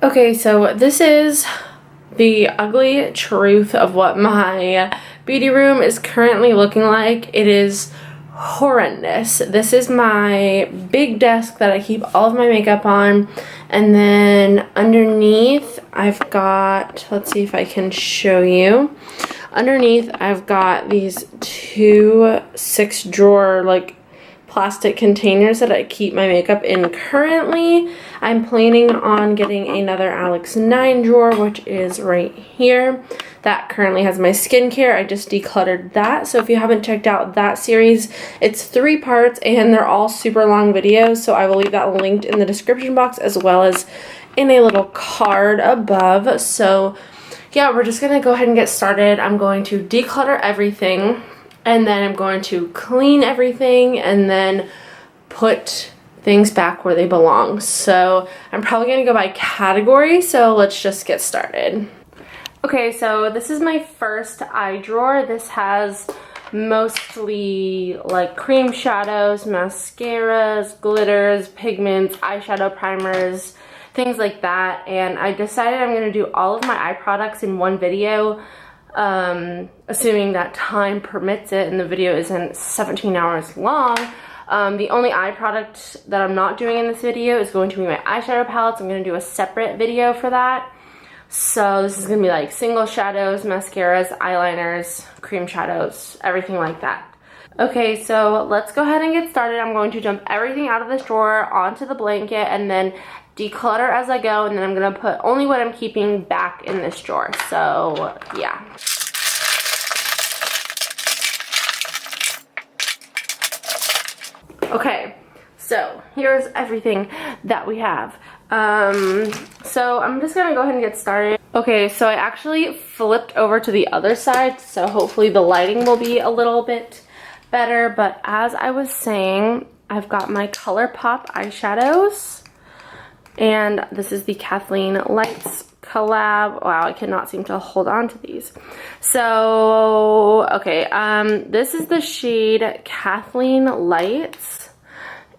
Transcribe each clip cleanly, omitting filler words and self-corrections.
Okay, so this is the ugly truth of what my beauty room is currently looking like. It is horrendous. This is my big desk that I keep all of my makeup on, and then underneath I've got, let's see if I can show you. Underneath I've got these two 6-drawer like plastic containers that I keep my makeup in currently. I'm planning on getting another Alex 9 drawer, which is right here. That currently has my skincare. I just decluttered that. So if you haven't checked out that series, it's 3 parts and they're all super long videos. So I will leave that linked in the description box as well as in a little card above. So yeah, we're just gonna go ahead and get started. I'm going to declutter everything, and then I'm going to clean everything and then put things back where they belong. So I'm probably going to go by category, so let's just get started. Okay, so this is my first eye drawer. This has mostly like cream shadows, mascaras, glitters, pigments, eyeshadow primers, things like that. And I decided I'm going to do all of my eye products in one video, assuming that time permits it and the video isn't 17 hours long. The only eye product that I'm not doing in this video is going to be my eyeshadow palettes. I'm going to do a separate video for that. So this is going to be like single shadows, mascaras, eyeliners, cream shadows, everything like that. Okay, so let's go ahead and get started. I'm going to dump everything out of this drawer onto the blanket and then declutter as I go, and then I'm going to put only what I'm keeping back in this drawer. So yeah. Okay, so here's everything that we have. So I'm just gonna go ahead and get started. Okay, so I actually flipped over to the other side, so hopefully the lighting will be a little bit better. But as I was saying, I've got my ColourPop eyeshadows, and this is the Kathleen Lights collab. Wow, I cannot seem to hold on to these. So okay, this is the shade Kathleen Lights,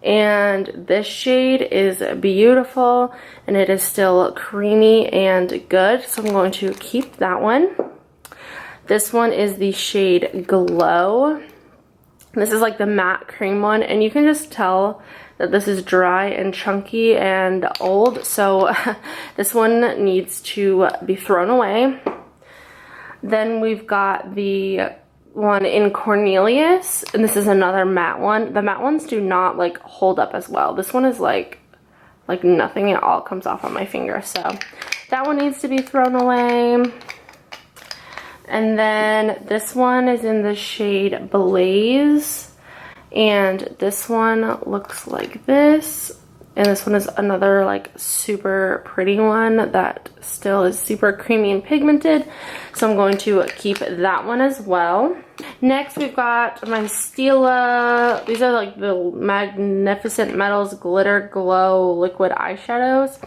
and this shade is beautiful and it is still creamy and good, so I'm going to keep that one. This one is the shade Glow. This is like the matte cream one, and you can just tell that this is dry and chunky and old, so this one needs to be thrown away. Then we've got the one in Cornelius, and this is another matte one. The matte ones do not like hold up as well. This one is like nothing, it all comes off on my finger, so that one needs to be thrown away. And then this one is in the shade Blaze, and this one looks like this, and this one is another like super pretty one that still is super creamy and pigmented, so I'm going to keep that one as well. Next we've got my Stila. These are like the Magnificent Metals Glitter Glow liquid eyeshadows.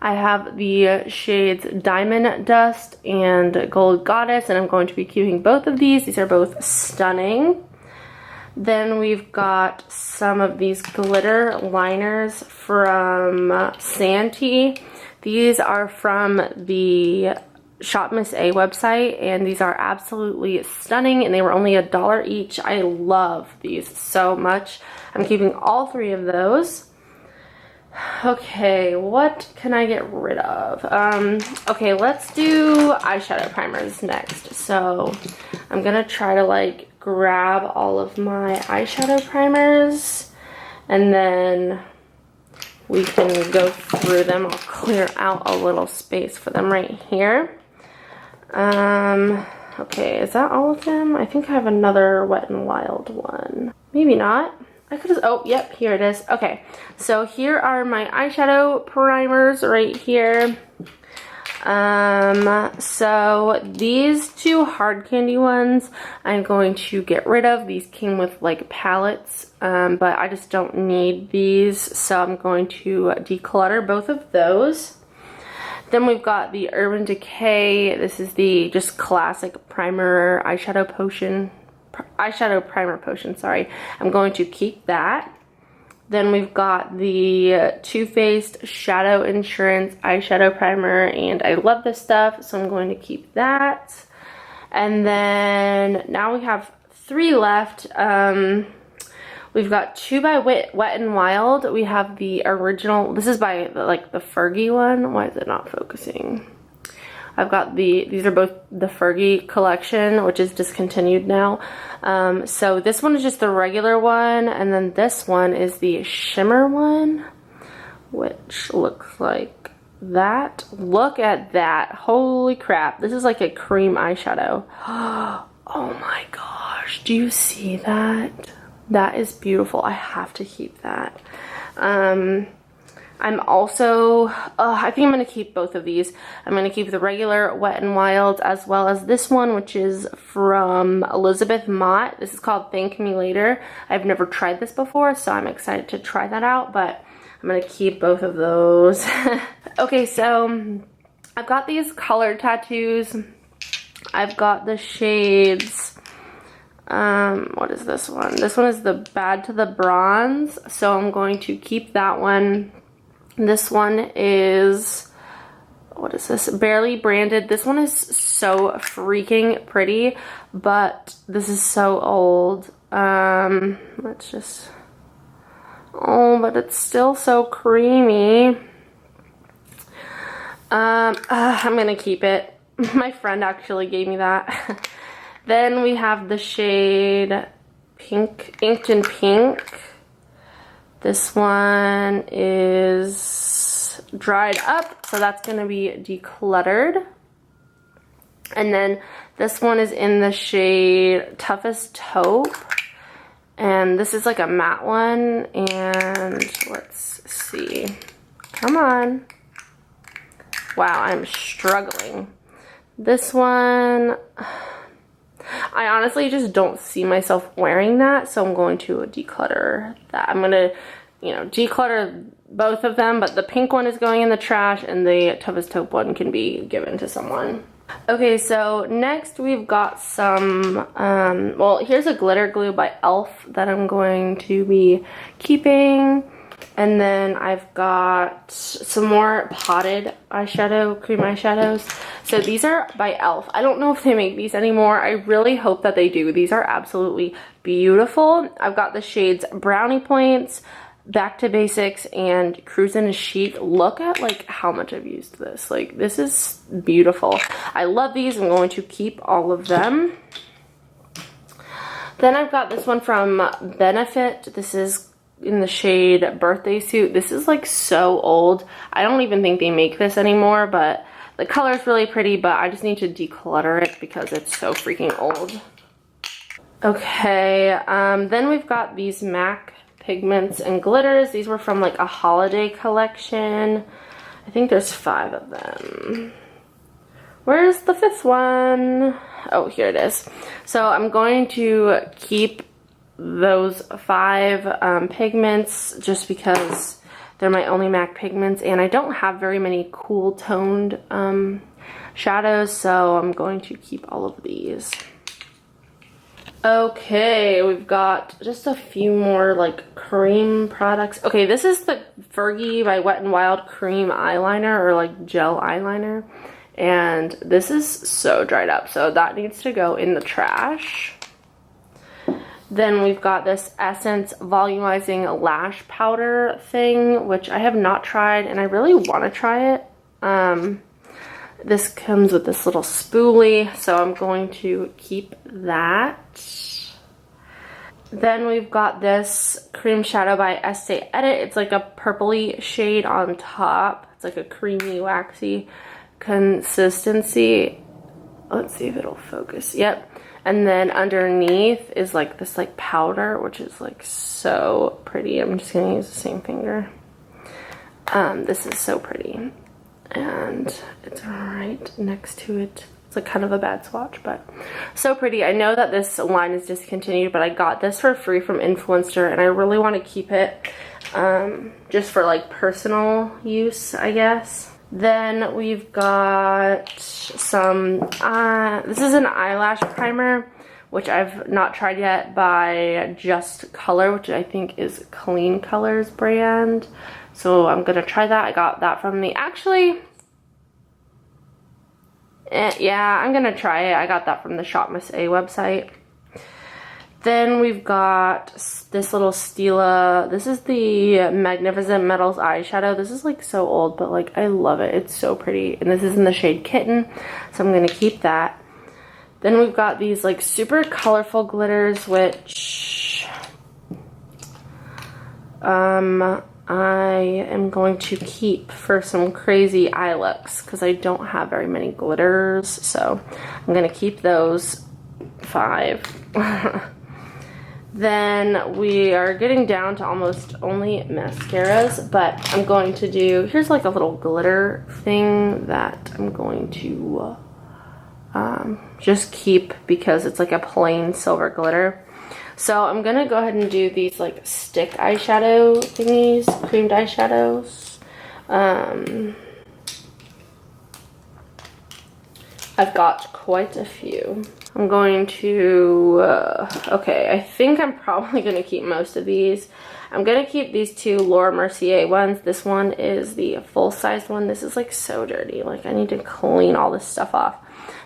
I have the shades Diamond Dust and Gold Goddess, and I'm going to be keeping both of these. These are both stunning. Then we've got some of these glitter liners from Santee. These are from the Shop Miss A website, and these are absolutely stunning, and they were only $1 each. I love these so much. I'm keeping all 3 of those. Okay, what can I get rid of? Okay, let's do eyeshadow primers next. So I'm gonna try to like grab all of my eyeshadow primers, and then we can go through them. I'll clear out a little space for them right here. Okay, is that all of them? I think I have another Wet n Wild one. Maybe not. I could just, oh, yep, here it is. Okay, so here are my eyeshadow primers right here. So these 2 hard candy ones I'm going to get rid of. These came with like palettes, but I just don't need these, so I'm going to declutter both of those. Then we've got the Urban Decay. This is the just classic primer eyeshadow primer potion, sorry. I'm going to keep that. Then we've got the Too Faced Shadow Insurance Eyeshadow Primer, and I love this stuff, so I'm going to keep that. And then now we have 3 left. We've got 2 by Wet n Wild. We have the original. This is by like the Fergie one. Why is it not focusing? I've got these are both the Fergie collection, which is discontinued now. So this one is just the regular one, and then this one is the shimmer one, which looks like that. Look at that. Holy crap. This is like a cream eyeshadow. Oh my gosh. Do you see that? That is beautiful. I have to keep that. I'm also, I think I'm going to keep both of these. I'm going to keep the regular Wet n Wild as well as this one, which is from Elizabeth Mott. This is called Thank Me Later. I've never tried this before, so I'm excited to try that out, but I'm going to keep both of those. Okay, so I've got these colored tattoos. I've got the shades. What is this one? This one is the Bad to the Bronze, so I'm going to keep that one. This one is, what is this? Barely Branded. This one is so freaking pretty, but this is so old. Let's just, oh, but it's still so creamy. I'm gonna keep it. My friend actually gave me that. Then we have the shade Pink, Inked in Pink. This one is dried up, so that's going to be decluttered. And then this one is in the shade Toughest Taupe. And this is like a matte one. And let's see. Come on. Wow, I'm struggling. This one, I honestly just don't see myself wearing that, so I'm going to declutter that. I'm going to, you know, declutter both of them, but the pink one is going in the trash and the Toughest Taupe one can be given to someone. Okay, so next we've got some, well, here's a glitter glue by e.l.f. that I'm going to be keeping. And then I've got some more potted eyeshadow, cream eyeshadows. So these are by e.l.f. I don't know if they make these anymore. I really hope that they do. These are absolutely beautiful. I've got the shades Brownie Points, Back to Basics, and Cruisin' Chic. Look at like how much I've used this. Like, this is beautiful. I love these. I'm going to keep all of them. Then I've got this one from Benefit. This is in the shade Birthday Suit. This is like so old. I don't even think they make this anymore, but the color is really pretty, but I just need to declutter it because it's so freaking old. Okay, then we've got these MAC Pigments and Glitters. These were from like a holiday collection. I think there's 5 of them. Where's the 5th one? Oh, here it is. So I'm going to keep those 5 pigments just because they're my only MAC pigments, and I don't have very many cool toned shadows, so I'm going to keep all of these. Okay, we've got just a few more like cream products. Okay, this is the Fergie by Wet n Wild cream eyeliner, or like gel eyeliner, and this is so dried up, so that needs to go in the trash. Then we've got this Essence Volumizing Lash Powder thing, which I have not tried, and I really want to try it. This comes with this little spoolie, so I'm going to keep that. Then we've got this Cream Shadow by Estee Edit. It's like a purpley shade on top. It's like a creamy, waxy consistency. Let's see if it'll focus. Yep. And then underneath is like this like powder, which is like so pretty. I'm just gonna use the same finger. This is so pretty. And it's right next to it. It's like kind of a bad swatch, but so pretty. I know that this line is discontinued, but I got this for free from Influencer, and I really want to keep it just for like personal use, I guess. Then we've got some, this is an eyelash primer, which I've not tried yet, by Just Color, which I think is Clean Colors brand. So I'm gonna try that. I got that from the, yeah, I'm gonna try it. I got that from the Shop Miss A website. Then we've got this little Stila. This is the Magnificent Metals eyeshadow. This is like so old, but like I love it. It's so pretty. And this is in the shade Kitten, so I'm gonna keep that. Then we've got these like super colorful glitters, which I am going to keep for some crazy eye looks because I don't have very many glitters. So I'm gonna keep those 5. Then we are getting down to almost only mascaras, but I'm going to do, here's like a little glitter thing that I'm going to just keep because it's like a plain silver glitter. So I'm gonna go ahead and do these like stick eyeshadow thingies, creamed eyeshadows. I've got quite a few. I'm going to, okay, I think I'm probably gonna keep most of these. I'm gonna keep these 2 Laura Mercier ones. This one is the full-size one. This is like so dirty. Like I need to clean all this stuff off.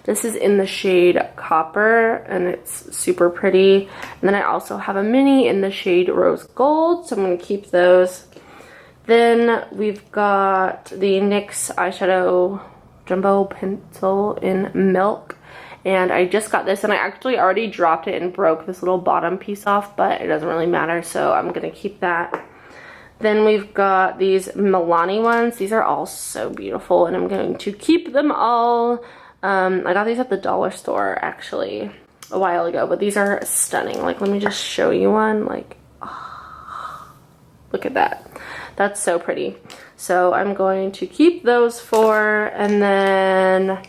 This is in the shade Copper and it's super pretty. And then I also have a mini in the shade Rose Gold, so I'm gonna keep those. Then we've got the NYX eyeshadow jumbo pencil in Milk. And I just got this and I actually already dropped it and broke this little bottom piece off, but it doesn't really matter, so I'm gonna keep that. Then we've got these Milani ones. These are all so beautiful and I'm going to keep them all. I got these at the dollar store actually a while ago, but these are stunning. Like let me just show you one. Like, oh, look at that. That's so pretty. So I'm going to keep those 4. And then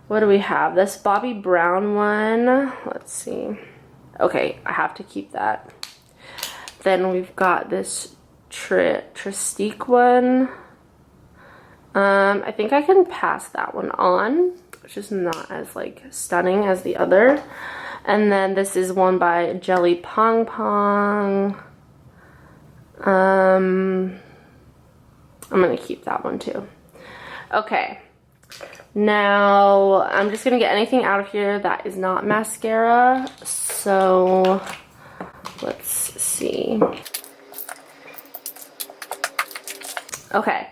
what do we have? This Bobbi Brown one. Let's see. Okay, I have to keep that. Then we've got this Tristique one. I think I can pass that one on, which is not as like stunning as the other. And then this is one by Jelly Pong Pong. I'm gonna keep that one too. Okay, now I'm just gonna get anything out of here that is not mascara. So let's see. Okay,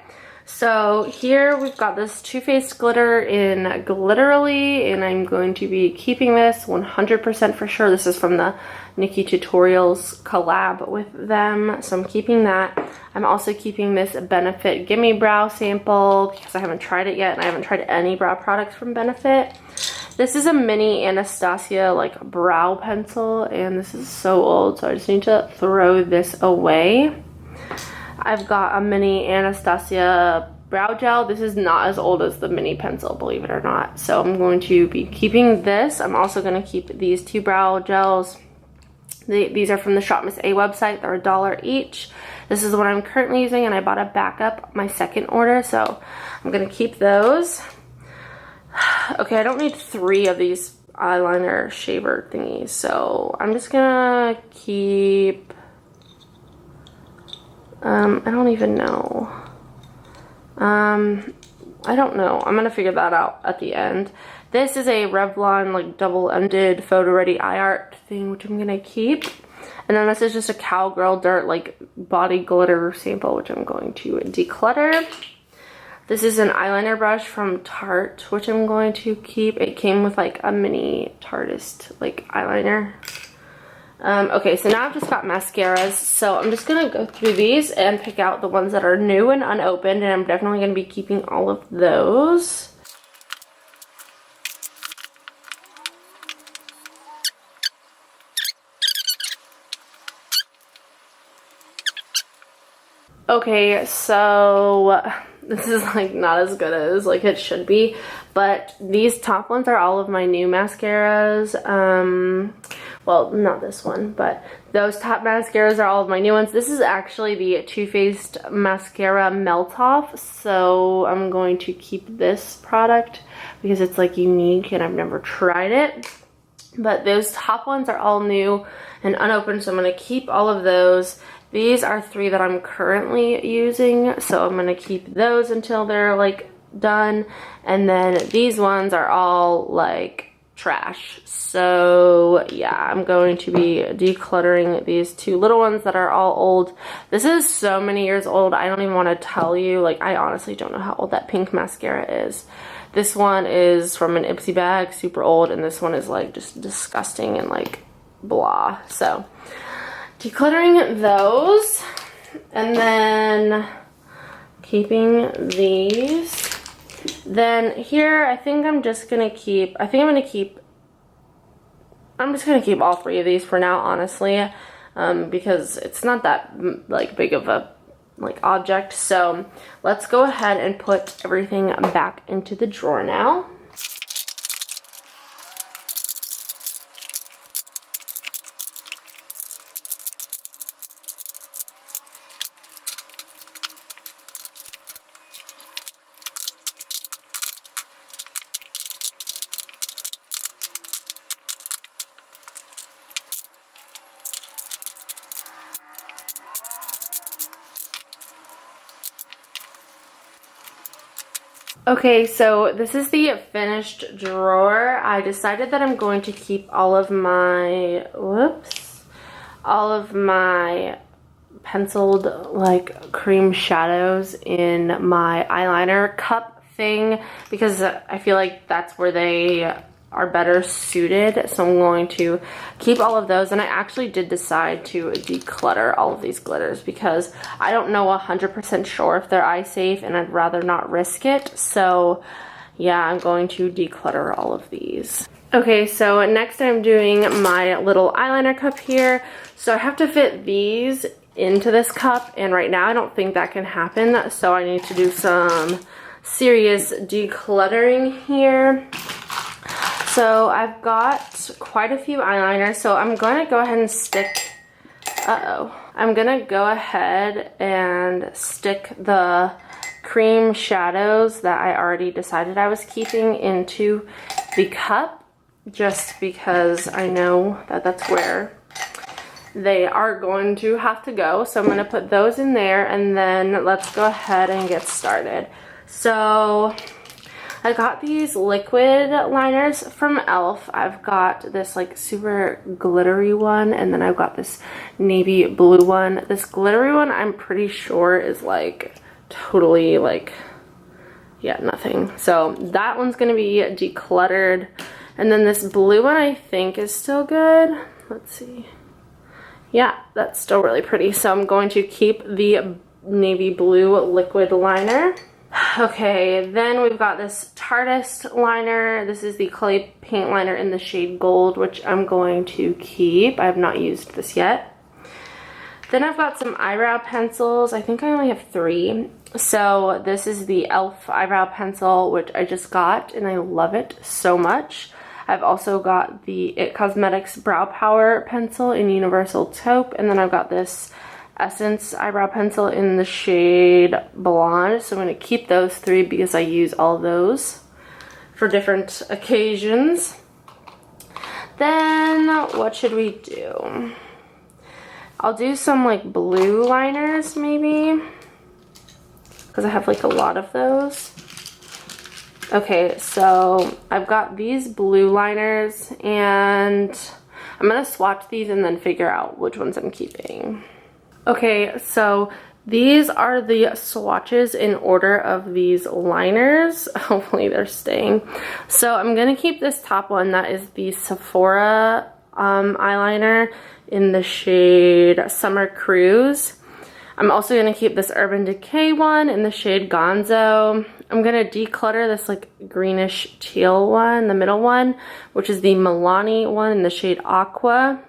so here we've got this Too Faced glitter in Glitterly, and I'm going to be keeping this 100% for sure. This is from the Nikki Tutorials collab with them, so I'm keeping that. I'm also keeping this Benefit Gimme Brow sample because I haven't tried it yet, and I haven't tried any brow products from Benefit. This is a mini Anastasia like brow pencil, and this is so old, so I just need to throw this away. I've got a mini Anastasia brow gel. This is not as old as the mini pencil, believe it or not. So I'm going to be keeping this. I'm also going to keep these 2 brow gels. These are from the Shop Miss A website. They're $1 each. This is the one I'm currently using, and I bought a backup, my second order, so I'm going to keep those. Okay, I don't need 3 of these eyeliner shaver thingies, so I'm just going to keep... I don't even know. I don't know. I'm gonna figure that out at the end. This is a Revlon like double-ended photo ready eye art thing, which I'm gonna keep. And then this is just a Cowgirl Dirt like body glitter sample, which I'm going to declutter. This is an eyeliner brush from Tarte, which I'm going to keep. It came with like a mini Tarteist like eyeliner. Okay, so now I've just got mascaras, so I'm just gonna go through these and pick out the ones that are new and unopened, and I'm definitely gonna be keeping all of those. Okay, so this is like not as good as like it should be, but these top ones are all of my new mascaras. Well, not this one, but those top mascaras are all of my new ones. This is actually the Too Faced Mascara Melt Off, so I'm going to keep this product because it's like unique and I've never tried it. But those top ones are all new and unopened, so I'm going to keep all of those. These are 3 that I'm currently using, so I'm going to keep those until they're like done. And then these ones are all like trash. So yeah, I'm going to be decluttering these 2 little ones that are all old. This is so many years old, I don't even want to tell you. Like, I honestly don't know how old that pink mascara is. This one is from an Ipsy bag, super old, and this one is like just disgusting and like blah. So decluttering those, and then keeping these. Then here, I think I'm just gonna keep, I'm just gonna keep all 3 of these for now, honestly, because it's not that like big of a like object. So let's go ahead and put everything back into the drawer now. Okay, so this is the finished drawer. I decided that I'm going to keep all of my, all of my penciled like cream shadows in my eyeliner cup thing, because I feel like that's where they are better suited. So I'm going to keep all of those, and I actually did decide to declutter all of these glitters because I don't know 100% sure if they're eye safe, and I'd rather not risk it. So yeah, I'm going to declutter all of these. Okay, so next I'm doing my little eyeliner cup here. So I have to fit these into this cup, and right now I don't think that can happen, so I need to do some serious decluttering here. So I've got quite a few eyeliners, so I'm going to go ahead and stick, I'm going to go ahead and stick the cream shadows that I already decided I was keeping into the cup, just because I know that that's where they are going to have to go. So I'm going to put those in there, and then let's go ahead and get started. So I got these liquid liners from e.l.f. I've got this like super glittery one, and then I've got this navy blue one. This glittery one I'm pretty sure is like totally like, yeah, nothing. So that one's gonna be decluttered. And then this blue one I think is still good. Let's see. Yeah, that's still really pretty. So I'm going to keep the navy blue liquid liner. Okay, then we've got this Tartist liner. This is the clay paint liner in the shade Gold, which I'm going to keep. I have not used this yet. Then I've got some eyebrow pencils. I think I only have 3. So this is the e.l.f. eyebrow pencil, which I just got, and I love it so much. I've also got the It Cosmetics Brow Power pencil in Universal Taupe, and then I've got this Essence eyebrow pencil in the shade Blonde. So I'm going to keep those 3 because I use all of those for different occasions. Then what should we do? I'll do some like blue liners maybe, because I have like a lot of those. Okay, so I've got these blue liners, and I'm going to swatch these and then figure out which ones I'm keeping. Okay, so these are the swatches in order of these liners. Hopefully they're staying. So I'm going to keep this top one. That is the Sephora eyeliner in the shade Summer Cruise. I'm also going to keep this Urban Decay one in the shade Gonzo. I'm going to declutter this like greenish teal one, the middle one, which is the Milani one in the shade Aqua.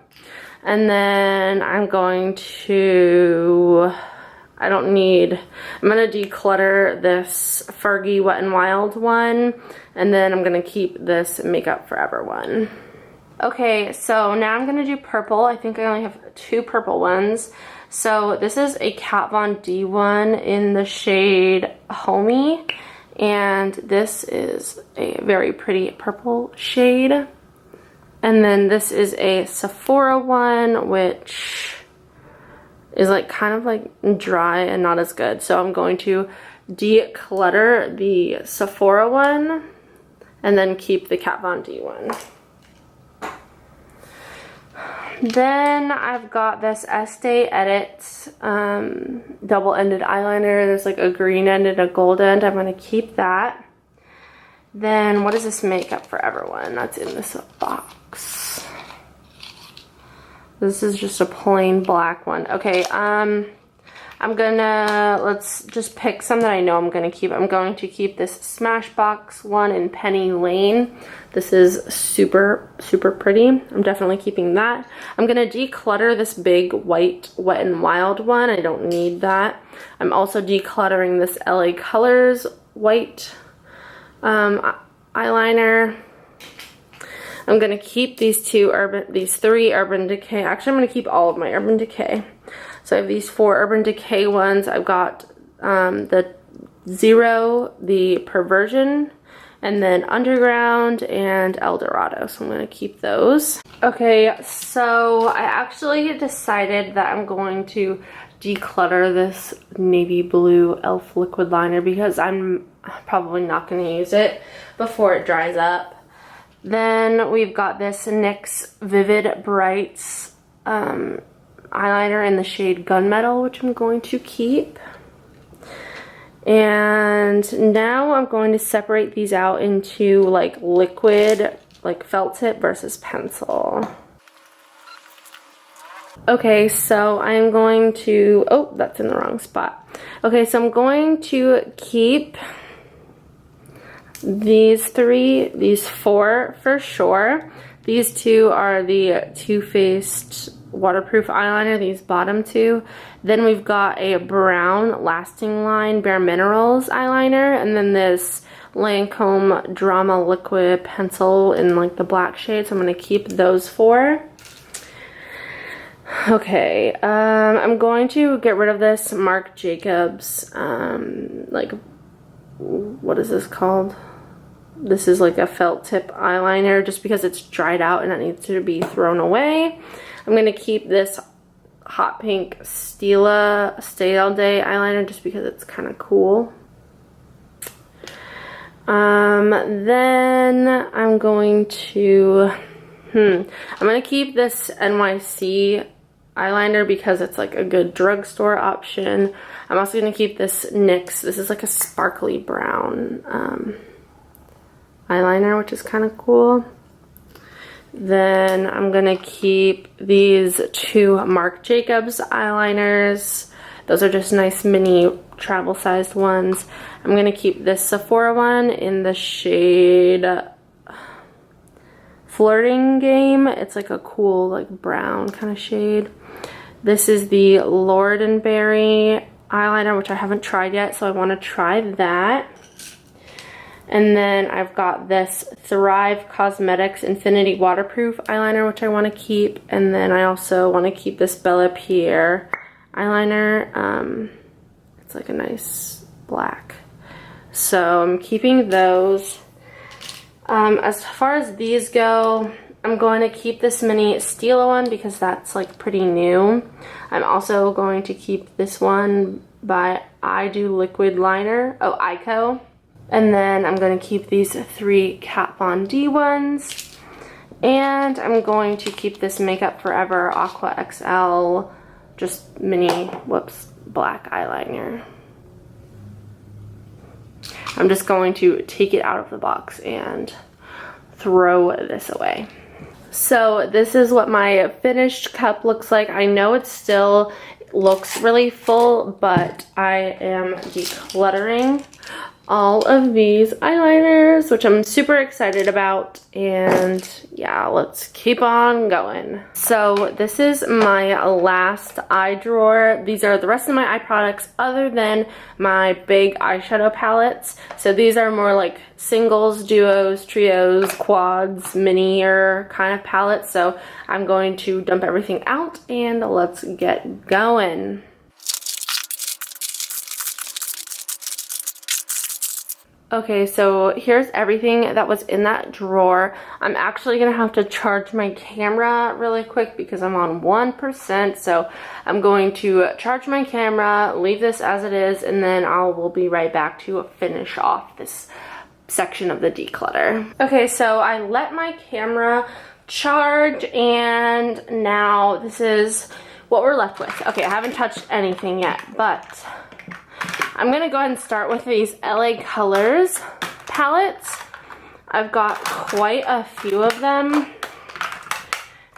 And then I'm going to, I'm going to declutter this Fergie Wet n Wild one, and then I'm going to keep this Makeup Forever one. Okay, so now I'm going to do purple. I think I only have 2 purple ones. So this is a Kat Von D one in the shade Homey, and this is a very pretty purple shade. And then this is a Sephora one, which is like kind of like dry and not as good. So I'm going to declutter the Sephora one and then keep the Kat Von D one. Then I've got this Estee Edit double-ended eyeliner. There's like a green end and a gold end. I'm going to keep that. Then what is this Makeup Forever one? That's in this box. This is just a plain black one. Okay, let's just pick some that I know I'm gonna keep. I'm going to keep this Smashbox one in Penny Lane. This is super, super pretty. I'm definitely keeping that. I'm gonna declutter this big white Wet n Wild one. I don't need that. I'm also decluttering this LA Colors white eyeliner. I'm gonna keep these three Urban Decay. Actually, I'm gonna keep all of my Urban Decay. So I have these 4 Urban Decay ones. I've got the Zero, the Perversion, and then Underground and El Dorado. So I'm gonna keep those. Okay, so I actually decided that I'm going to declutter this navy blue e.l.f. liquid liner because I'm probably not gonna use it before it dries up. Then we've got this NYX Vivid Brights eyeliner in the shade Gunmetal, which I'm going to keep. And now I'm going to separate these out into like liquid, like felt tip versus pencil. Okay, so I'm going to, oh, that's in the wrong spot. Okay, so I'm going to keep these 4 for sure. These 2 are the Too Faced waterproof eyeliner, these bottom 2. Then we've got a brown Lasting Line Bare Minerals eyeliner, and then this Lancome Drama Liquid pencil in like the black shade. So I'm going to keep those 4. Okay, I'm going to get rid of this Marc Jacobs, like, what is this called? This is like a felt tip eyeliner just because it's dried out and it needs to be thrown away. I'm going to keep this hot pink Stila Stay All Day eyeliner just because it's kind of cool. Then I'm going to, I'm going to keep this NYC eyeliner because it's like a good drugstore option. I'm also going to keep this NYX. This is like a sparkly brown eyeliner, which is kind of cool. Then I'm gonna keep these 2 Marc Jacobs eyeliners. Those are just nice mini travel sized ones. I'm gonna keep this Sephora one in the shade Flirting Game. It's like a cool like brown kind of shade. This is the Lord & Berry eyeliner, which I haven't tried yet, so I want to try that. And then I've got this Thrive Cosmetics Infinity Waterproof eyeliner, which I want to keep. And then I also want to keep this Bella Pierre eyeliner. It's like a nice black. So I'm keeping those. As far as these go, I'm going to keep this mini Stila one because that's like pretty new. I'm also going to keep this one by I Do Liquid Liner. Oh, Ico. And then I'm going to keep these 3 Kat Von D ones. And I'm going to keep this Makeup Forever Aqua XL, just mini, black eyeliner. I'm just going to take it out of the box and throw this away. So this is what my finished cup looks like. I know it still looks really full, but I am decluttering all of these eyeliners, which I'm super excited about. And yeah, let's keep on going. So this is my last eye drawer. These are the rest of my eye products other than my big eyeshadow palettes. So these are more like singles, duos, trios, quads, mini-er kind of palettes. So I'm going to dump everything out and let's get going. Okay, so here's everything that was in that drawer. I'm actually gonna have to charge my camera really quick because I'm on 1%. So I'm going to charge my camera, leave this as it is, and then I will be right back to finish off this section of the declutter. Okay, so I let my camera charge, and now this is what we're left with. Okay, I haven't touched anything yet, but I'm gonna go ahead and start with these LA Colors palettes. I've got quite a few of them,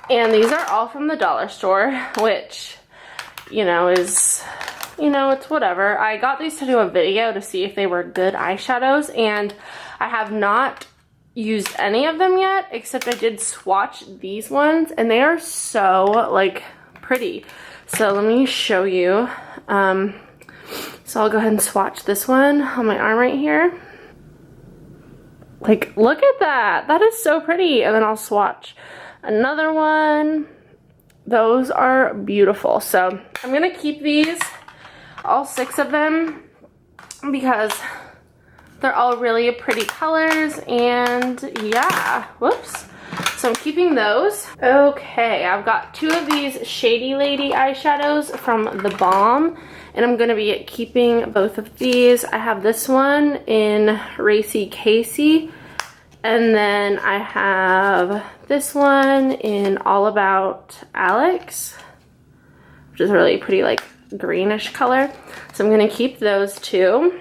and these are all from the dollar store, which, you know, is, you know, it's whatever. I got these to do a video to see if they were good eyeshadows, and I have not used any of them yet, except I did swatch these ones, and they are so, like, pretty. So let me show you. So I'll go ahead and swatch this one on my arm right here. Like, look at that. That is so pretty. And then I'll swatch another one. Those are beautiful. So I'm going to keep these, all 6 of them, because they're all really pretty colors. And yeah, whoops. So I'm keeping those. Okay, I've got 2 of these Shady Lady eyeshadows from The Balm, and I'm gonna be keeping both of these. I have this one in Racy Casey, and then I have this one in All About Alex, which is a really pretty, like, greenish color. So I'm gonna keep those 2.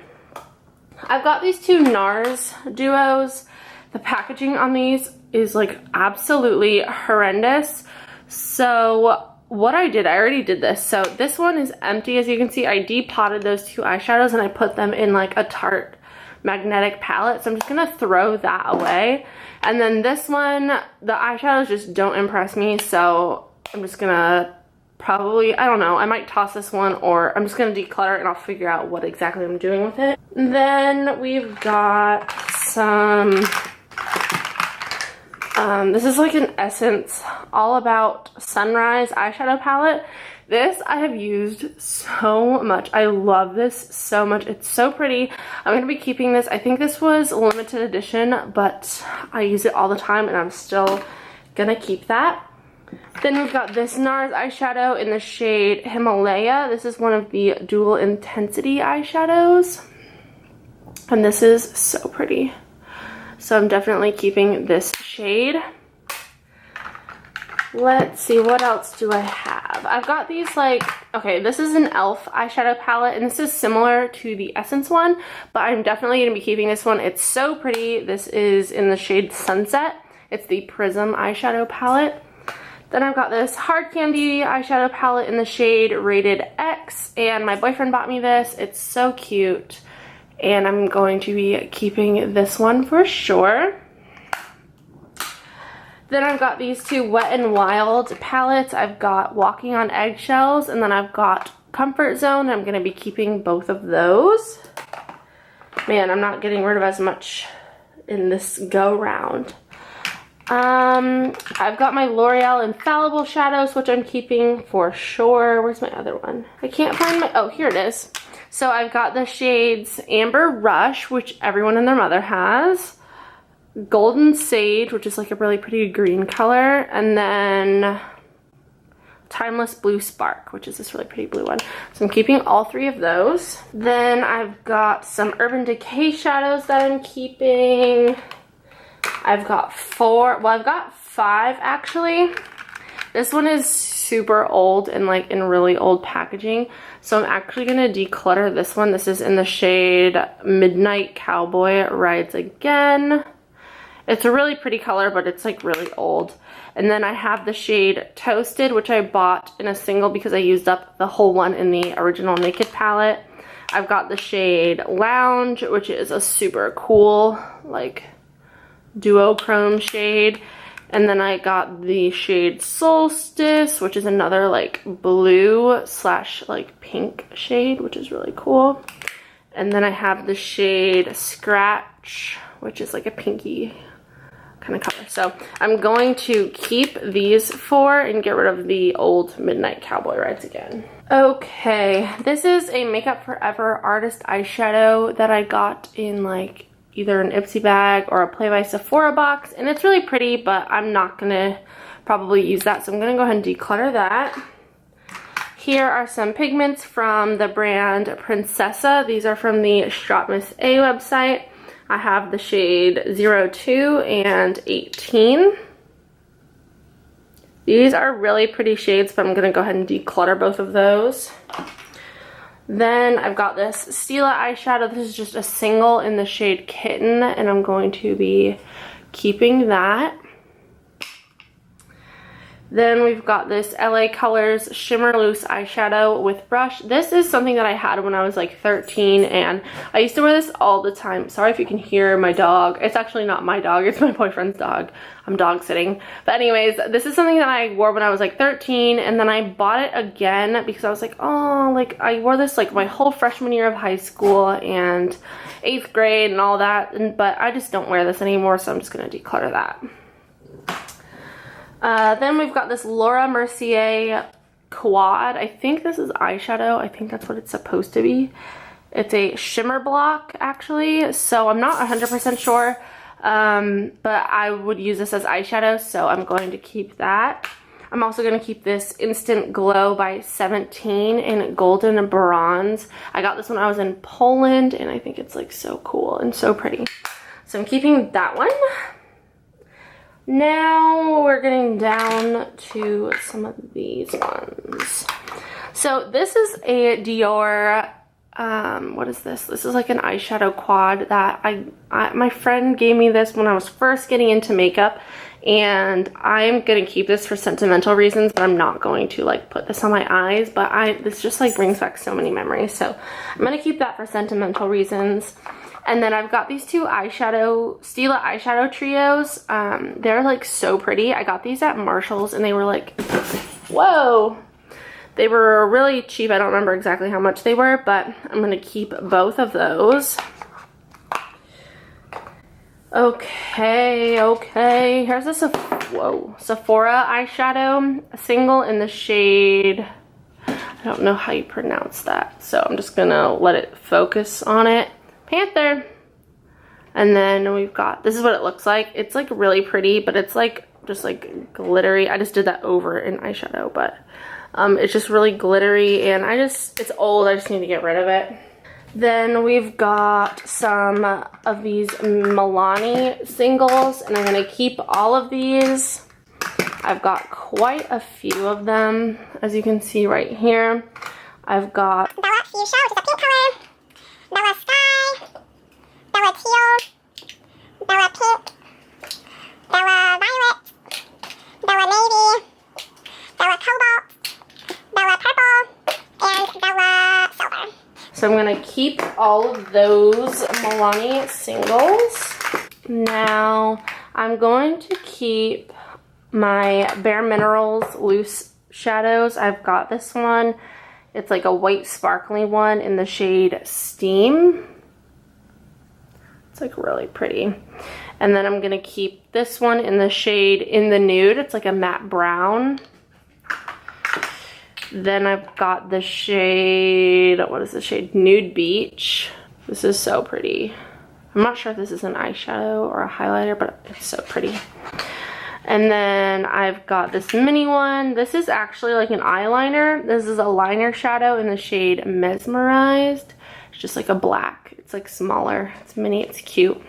I've got these 2 NARS duos. The packaging on these is, like, absolutely horrendous. So what I already did this. So this one is empty. As you can see, I depotted those 2 eyeshadows and I put them in, like, a Tarte magnetic palette. So I'm just gonna throw that away. And then this one, the eyeshadows just don't impress me. So I'm just gonna probably, I don't know, I might toss this one, or I'm just gonna declutter and I'll figure out what exactly I'm doing with it. And then we've got some, this is like an Essence All About Sunrise eyeshadow palette. This I have used so much. I love this so much. It's so pretty. I'm going to be keeping this. I think this was limited edition, but I use it all the time and I'm still going to keep that. Then we've got this NARS eyeshadow in the shade Himalaya. This is one of the dual intensity eyeshadows. And this is so pretty. So I'm definitely keeping this shade. Let's see, what else do I have? I've got these, like, okay, this is an e.l.f. eyeshadow palette, and this is similar to the Essence one, but I'm definitely going to be keeping this one. It's so pretty. This is in the shade Sunset. It's the Prism eyeshadow palette. Then I've got this Hard Candy eyeshadow palette in the shade Rated X, and my boyfriend bought me this. It's so cute, and I'm going to be keeping this one for sure. Then I've got these 2 Wet n Wild palettes. I've got Walking on Eggshells, and then I've got Comfort Zone. I'm going to be keeping both of those. Man, I'm not getting rid of as much in this go round. I've got my L'Oreal Infallible shadows, which I'm keeping for sure. Where's my other one? I can't find my, oh, here it is. So I've got the shades Amber Rush, which everyone and their mother has. Golden Sage, which is like a really pretty green color, and then Timeless Blue Spark, which is this really pretty blue one. So I'm keeping all 3 of those. Then I've got some Urban Decay shadows that I'm keeping. I've got 4, well, I've got 5 actually. This one is super old and like in really old packaging, so I'm actually gonna declutter this one. This is in the shade Midnight Cowboy Rides Again. It's a really pretty color, but it's like really old. And then I have the shade Toasted, which I bought in a single because I used up the whole one in the original Naked palette. I've got the shade Lounge, which is a super cool, like, duochrome shade. And then I got the shade Solstice, which is another, like, blue slash, like, pink shade, which is really cool. And then I have the shade Scratch, which is like a pinky kind of color. So I'm going to keep these 4 and get rid of the old Midnight Cowboy Rides Again. Okay, this is a Makeup Forever Artist eyeshadow that I got in like either an Ipsy bag or a Play by Sephora box, and it's really pretty, but I'm not gonna probably use that, so I'm gonna go ahead and declutter that. Here are some pigments from the brand Princessa. These are from the Strotmas A website. I have the shade 02 and 18. These are really pretty shades, but I'm gonna go ahead and declutter both of those. Then I've got this Stila eyeshadow. This is just a single in the shade Kitten, and I'm going to be keeping that. Then we've got this LA Colors Shimmer Loose eyeshadow with brush. This is something that I had when I was like 13, and I used to wear this all the time. Sorry if you can hear my dog. It's actually not my dog, it's my boyfriend's dog. I'm dog sitting. But anyways, this is something that I wore when I was like 13, and then I bought it again because I was like, oh, like I wore this like my whole freshman year of high school and 8th grade and all that, but I just don't wear this anymore, so I'm just gonna declutter that. Then we've got this Laura Mercier quad. I think this is eyeshadow. I think that's what it's supposed to be. It's a shimmer block, actually, so I'm not 100% sure, but I would use this as eyeshadow, so I'm going to keep that. I'm also going to keep this Instant Glow by 17 in Golden Bronze. I got this when I was in Poland, and I think it's like so cool and so pretty. So I'm keeping that one. Now we're getting down to some of these ones. So this is a Dior, what is this? This is like an eyeshadow quad that my friend gave me this when I was first getting into makeup, and I'm gonna keep this for sentimental reasons, but I'm not going to like put this on my eyes, but this just like brings back so many memories, so I'm gonna keep that for sentimental reasons. And then I've got these two Stila eyeshadow trios. They're like so pretty. I got these at Marshall's and they were like, whoa. They were really cheap. I don't remember exactly how much they were, but I'm gonna keep both of those. Okay. Here's a Sephora eyeshadow, a single in the shade, I don't know how you pronounce that, so I'm just gonna let it focus on it. Panther. And then we've got, this is what it looks like. It's like really pretty, but it's like just like glittery. I just did that over in eyeshadow, but it's just really glittery, and it's old. I just need to get rid of it. Then we've got some of these Milani singles, and I'm gonna keep all of these. I've got quite a few of them, as you can see right here. I've got Bella Fuchsia, which is a pink color. Bella Sky, Bella Teal, Bella Pink, Bella Violet, Bella Navy, Bella Cobalt, Bella Purple, and Bella Silver. So I'm going to keep all of those Milani singles. Now I'm going to keep my Bare Minerals loose shadows. I've got this one. It's like a white sparkly one in the shade Steam. It's like really pretty. And then I'm gonna keep this one in the shade In the Nude. It's like a matte brown. Then I've got the shade, what is the shade? Nude Beach. This is so pretty. I'm not sure if this is an eyeshadow or a highlighter, but it's so pretty. And then I've got this mini one. This is actually like an eyeliner. This is a liner shadow in the shade Mesmerized. It's just like a black. It's like smaller. It's mini. It's cute.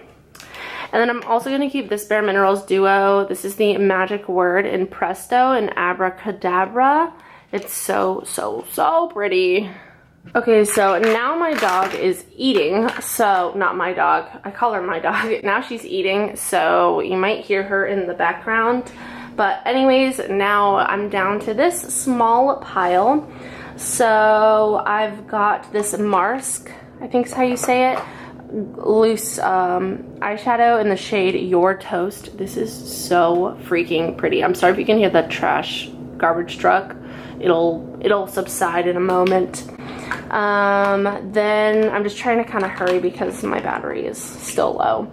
And then I'm also going to keep this Bare Minerals duo. This is the Magic Word in Presto and Abracadabra. It's so, so, so pretty. Okay, so now my dog is eating. So, not my dog. I call her my dog. Now she's eating, so you might hear her in the background. But anyways, now I'm down to this small pile. So, I've got this Marsk, I think is how you say it, loose eyeshadow in the shade Your Toast. This is so freaking pretty. I'm sorry if you can hear the garbage truck. It'll subside in a moment. Then I'm just trying to kind of hurry because my battery is still low.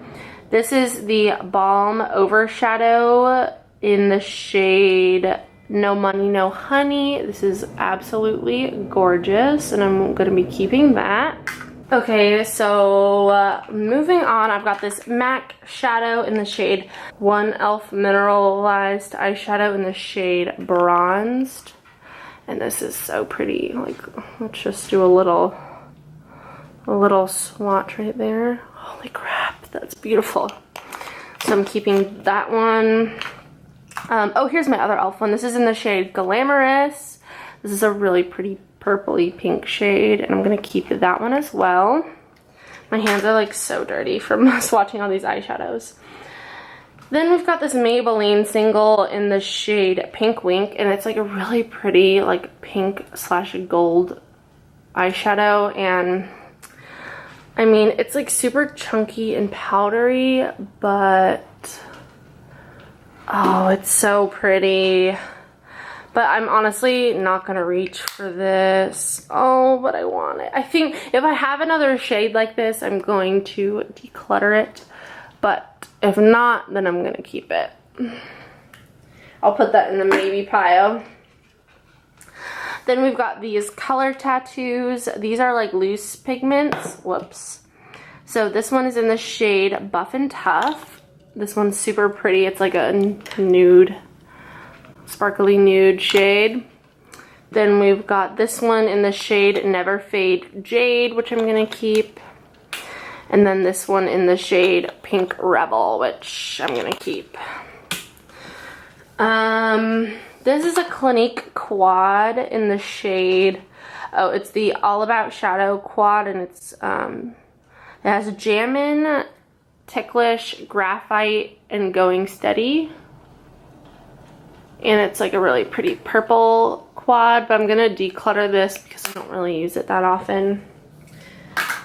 This is the Balm Overshadow in the shade No Money, No Honey. This is absolutely gorgeous, and I'm going to be keeping that. Okay, so moving on, I've got this MAC shadow in the shade 1 Elf Mineralized eyeshadow in the shade Bronzed. And this is so pretty. Like, let's just do a little swatch right there. Holy crap, that's beautiful. So I'm keeping that one. Oh, here's my other Elf one. This is in the shade Glamorous. This is a really pretty purpley pink shade, and I'm gonna keep that one as well. My hands are like so dirty from swatching all these eyeshadows. Then we've got this Maybelline single in the shade Pink Wink, and it's like a really pretty like pink slash gold eyeshadow, and I mean it's like super chunky and powdery, but oh, it's so pretty. But I'm honestly not gonna reach for this. Oh, but I want it. I think if I have another shade like this, I'm going to declutter it. But if not, then I'm gonna keep it. I'll put that in the maybe pile. Then we've got these color tattoos. These are like loose pigments. Whoops. So this one is in the shade Buff and Tough. This one's super pretty. It's like a nude, sparkly nude shade. Then we've got this one in the shade Never Fade Jade, which I'm gonna keep. And then this one in the shade Pink Rebel, which I'm gonna keep. This is a Clinique quad in the shade, oh, it's the All About Shadow quad, and it's, it has Jammin', Ticklish, Graphite, and Going Steady. And it's like a really pretty purple quad, but I'm gonna declutter this because I don't really use it that often.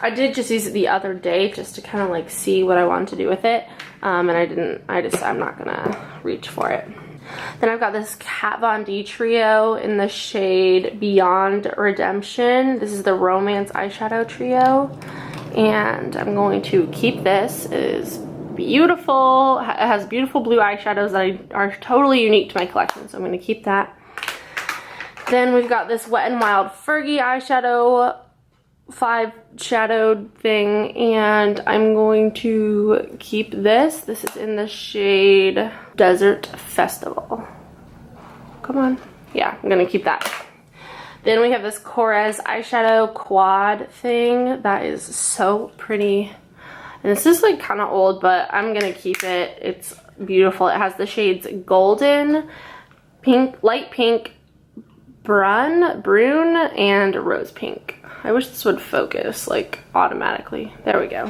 I did just use it the other day just to kind of like see what I wanted to do with it. And I'm not gonna reach for it. Then I've got this Kat Von D trio in the shade Beyond Redemption. This is the Romance eyeshadow trio. And I'm going to keep this. It is beautiful. It has beautiful blue eyeshadows that are totally unique to my collection. So I'm gonna keep that. Then we've got this Wet n Wild Fergie eyeshadow 5 shadowed thing, and I'm going to keep this. This is in the shade Desert Festival. Come on. Yeah, I'm gonna keep that. Then we have this Korres eyeshadow quad thing that is so pretty. And this is like kind of old, but I'm gonna keep it. It's beautiful. It has the shades Golden, Pink, Light Pink, Brune, and Rose Pink. I wish this would focus like automatically. There we go.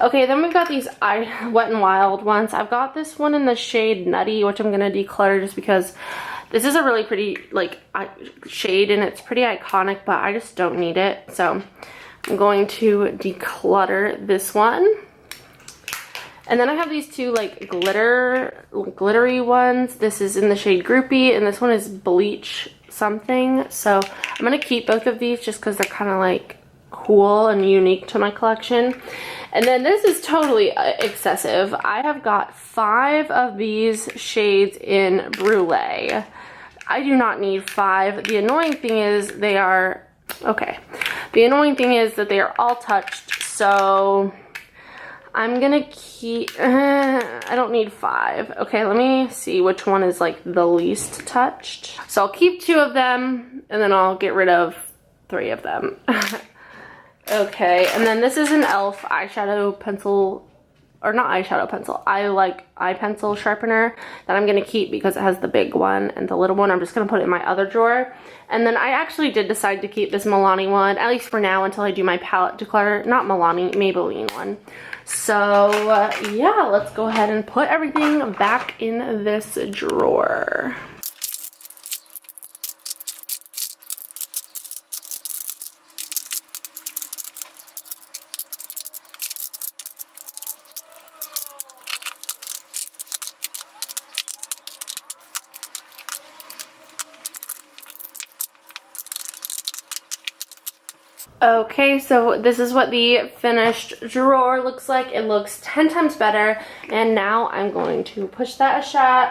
Okay, then we've got these Wet n Wild ones. I've got this one in the shade Nutty, which I'm gonna declutter just because this is a really pretty like shade and it's pretty iconic, but I just don't need it. So I'm going to declutter this one. And then I have these two like glittery ones. This is in the shade Groupie, and this one is Bleach something. So I'm gonna keep both of these just because they're kind of like cool and unique to my collection. And then this is totally excessive. I have got 5 of these shades in Brulee. I do not need 5. The annoying thing is they are, okay. The annoying thing is that they are all touched, so I'm gonna keep, I don't need 5. Okay, let me see which one is like the least touched. So I'll keep 2 of them and then I'll get rid of 3 of them. Okay, and then this is an e.l.f. eyeshadow pencil, or not eyeshadow pencil, eye pencil sharpener that I'm gonna keep because it has the big one, and the little one I'm just gonna put it in my other drawer. And then I actually did decide to keep this Milani one, at least for now until I do my palette declutter, not Milani, Maybelline one. So yeah, let's go ahead and put everything back in this drawer. Okay, so this is what the finished drawer looks like. It looks 10 times better, and now I'm going to push that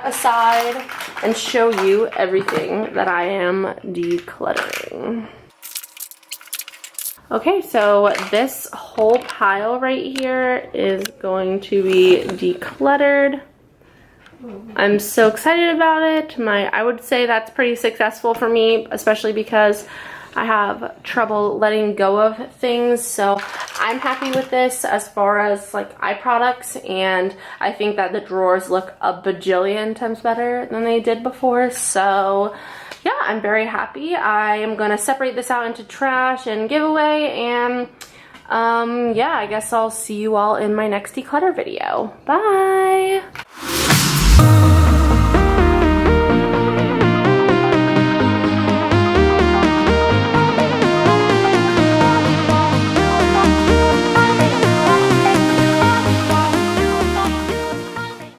aside and show you everything that I am decluttering. Okay, so this whole pile right here is going to be decluttered. I'm so excited about it. I would say that's pretty successful for me, especially because I have trouble letting go of things. So I'm happy with this as far as like eye products, and I think that the drawers look a bajillion times better than they did before. So yeah, I'm very happy. I am gonna separate this out into trash and giveaway, and yeah, I guess I'll see you all in my next declutter video. Bye!